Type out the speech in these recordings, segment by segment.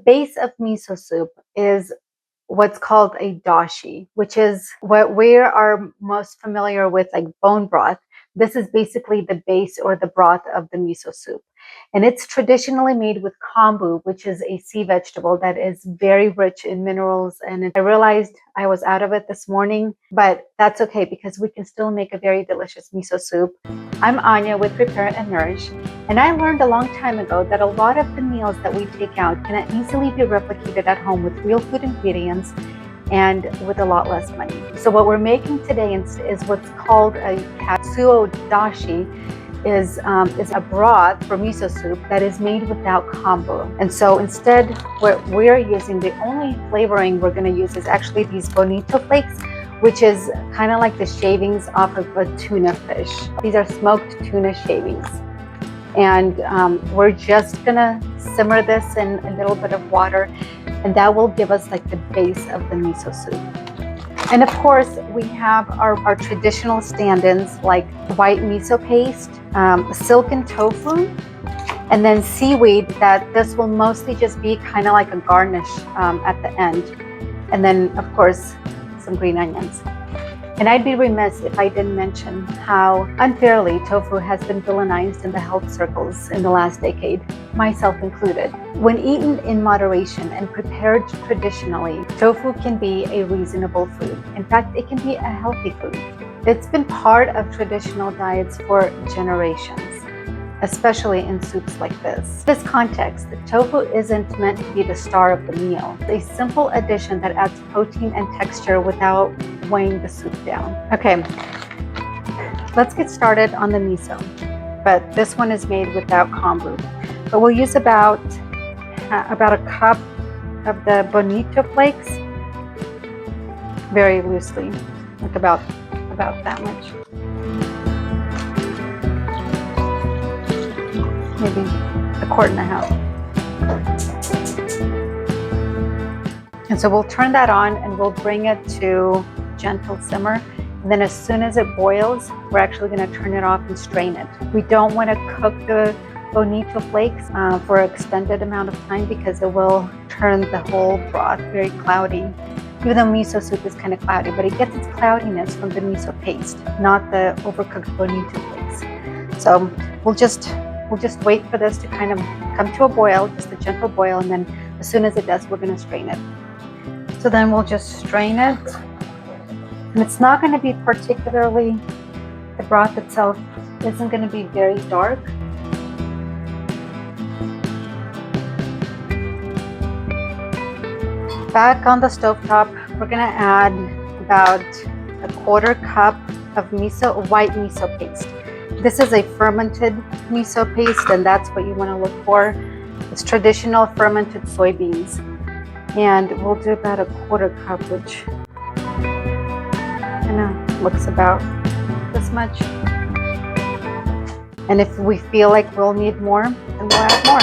base of miso soup is what's called a dashi, which is what we are most familiar with, like bone broth. This is basically the base or the broth of the miso soup. And it's traditionally made with kombu, which is a sea vegetable that is very rich in minerals. And I realized I was out of it this morning, but that's okay because we can still make a very delicious miso soup. I'm Anya with Prepare and Nourish, and I learned a long time ago that a lot of the meals that we take out can easily be replicated at home with real food ingredients and with a lot less money. So what we're making today is what's called a Katsuo dashi. Is a broth for miso soup that is made without kombu. And so instead, what we're using, the only flavoring we're going to use is actually these bonito flakes, which is kind of like the shavings off of a tuna fish. These are smoked tuna shavings. And we're just going to simmer this in a little bit of water, and that will give us like the base of the miso soup. And of course, we have our traditional stand-ins like white miso paste, silken tofu, and then seaweed. That this will mostly just be kind of like a garnish at the end. And then, of course, some green onions. And I'd be remiss if I didn't mention how unfairly tofu has been villainized in the health circles in the last decade, myself included. When eaten in moderation and prepared traditionally, tofu can be a reasonable food. In fact, it can be a healthy food. It's been part of traditional diets for generations, especially in soups like this. In this context, tofu isn't meant to be the star of the meal. It's a simple addition that adds protein and texture without weighing the soup down. Okay, let's get started on the miso. But this one is made without kombu. But we'll use about a cup of the bonito flakes, very loosely, like about that much. Maybe a quart and a half. And so we'll turn that on and we'll bring it to gentle simmer. And then as soon as it boils, we're actually going to turn it off and strain it. We don't want to cook the bonito flakes for an extended amount of time because it will turn the whole broth very cloudy. Even though miso soup is kind of cloudy, but it gets its cloudiness from the miso paste, not the overcooked bonito flakes. So we'll just wait for this to kind of come to a boil, just a gentle boil, and then as soon as it does, we're going to strain it. So then we'll just strain it. And it's not going to be particularly, the broth itself isn't going to be very dark. Back on the stovetop, we're going to add about a quarter cup of white miso paste. This is a fermented miso paste, and that's what you want to look for. It's traditional fermented soybeans. And we'll do about a quarter cup, which kind of looks about this much. And if we feel like we'll need more, then we'll add more.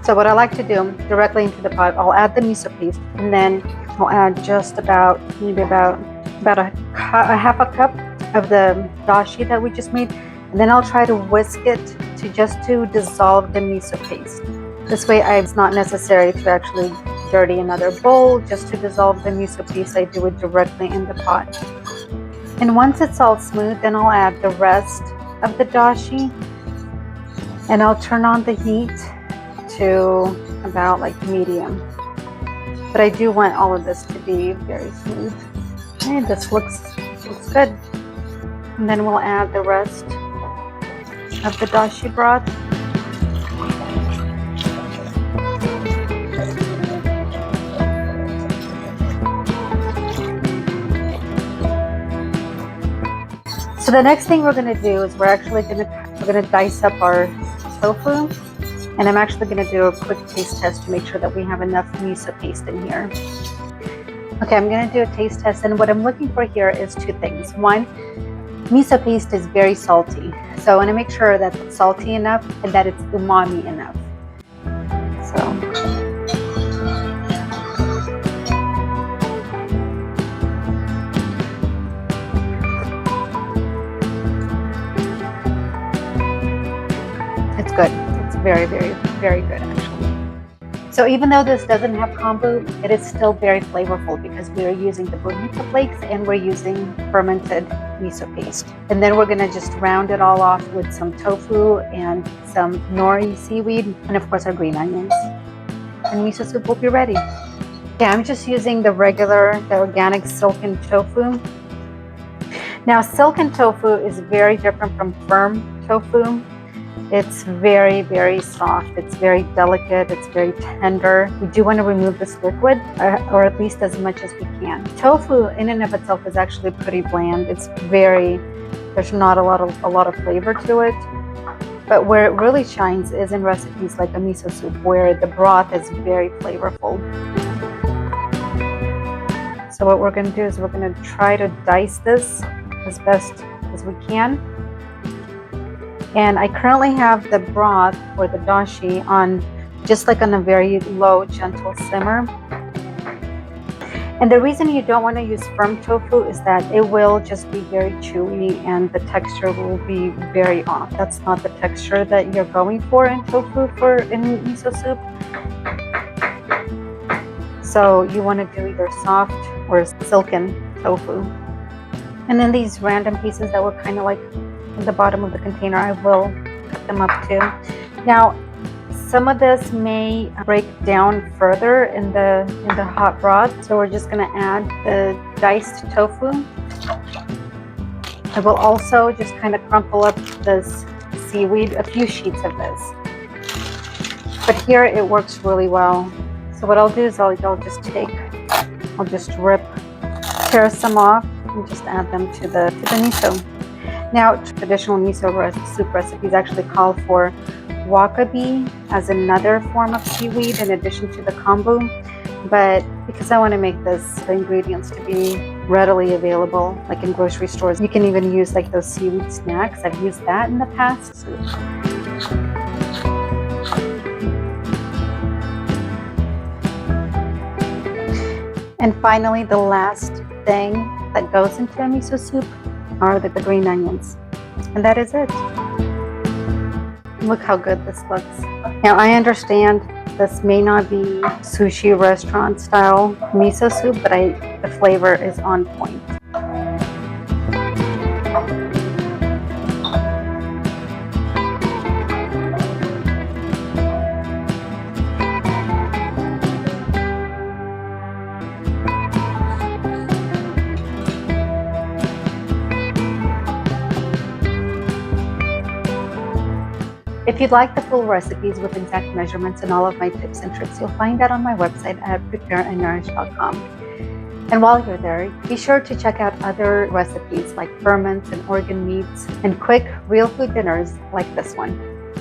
So what I like to do directly into the pot, I'll add the miso paste, and then I'll add just about a half a cup of the dashi that we just made, and then I'll try to whisk it to dissolve the miso paste. This way, it's not necessary to actually dirty another bowl. Just to dissolve the miso paste, I do it directly in the pot. And once it's all smooth, then I'll add the rest of the dashi, and I'll turn on the heat to about like medium. But I do want all of this to be very smooth. Okay, this looks good. And then we'll add the rest of the dashi broth. So the next thing we're going to do is we're going to dice up our tofu. And I'm actually going to do a quick taste test to make sure that we have enough miso paste in here. Okay, I'm going to do a taste test, and what I'm looking for here is two things. One, miso paste is very salty, so I want to make sure that it's salty enough and that it's umami enough. It's good. It's very, very, very good actually. So even though this doesn't have kombu, it is still very flavorful because we are using the bonito flakes and we're using fermented miso paste. And then we're gonna just round it all off with some tofu and some nori seaweed and of course our green onions. And miso soup will be ready. Okay, I'm just using the organic silken tofu. Now silken tofu is very different from firm tofu. It's very, very soft. It's very delicate. It's very tender. We do want to remove this liquid, or at least as much as we can. Tofu in and of itself is actually pretty bland. There's not a lot of flavor to it. But where it really shines is in recipes like a miso soup, where the broth is very flavorful. So what we're going to do is we're going to try to dice this as best as we can. And I currently have the broth or the dashi on a very low, gentle simmer. And the reason you don't want to use firm tofu is that it will just be very chewy and the texture will be very off. That's not the texture that you're going for in tofu in miso soup. So you want to do either soft or silken tofu. And then these random pieces that were kind of like at the bottom of the container, I will cut them up too. Now, some of this may break down further in the hot broth, so we're just going to add the diced tofu. I will also just kind of crumple up this seaweed, a few sheets of this. But here it works really well. So what I'll do is I'll just tear some off and just add them to the miso. Now, traditional miso soup recipes actually call for wakabi as another form of seaweed in addition to the kombu, but because I want to make the ingredients to be readily available, like in grocery stores, you can even use like those seaweed snacks. I've used that in the past. And finally, the last thing that goes into a miso soup are the green onions. And that is it. Look how good this looks. Now I understand this may not be sushi restaurant style miso soup, but the flavor is on point. If you'd like the full recipes with exact measurements and all of my tips and tricks, you'll find that on my website at prepareandnourish.com. And while you're there, be sure to check out other recipes like ferments and organ meats and quick real food dinners like this one.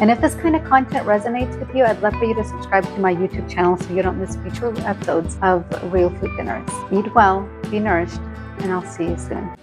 And if this kind of content resonates with you, I'd love for you to subscribe to my YouTube channel so you don't miss future episodes of Real Food Dinners. Eat well, be nourished, and I'll see you soon.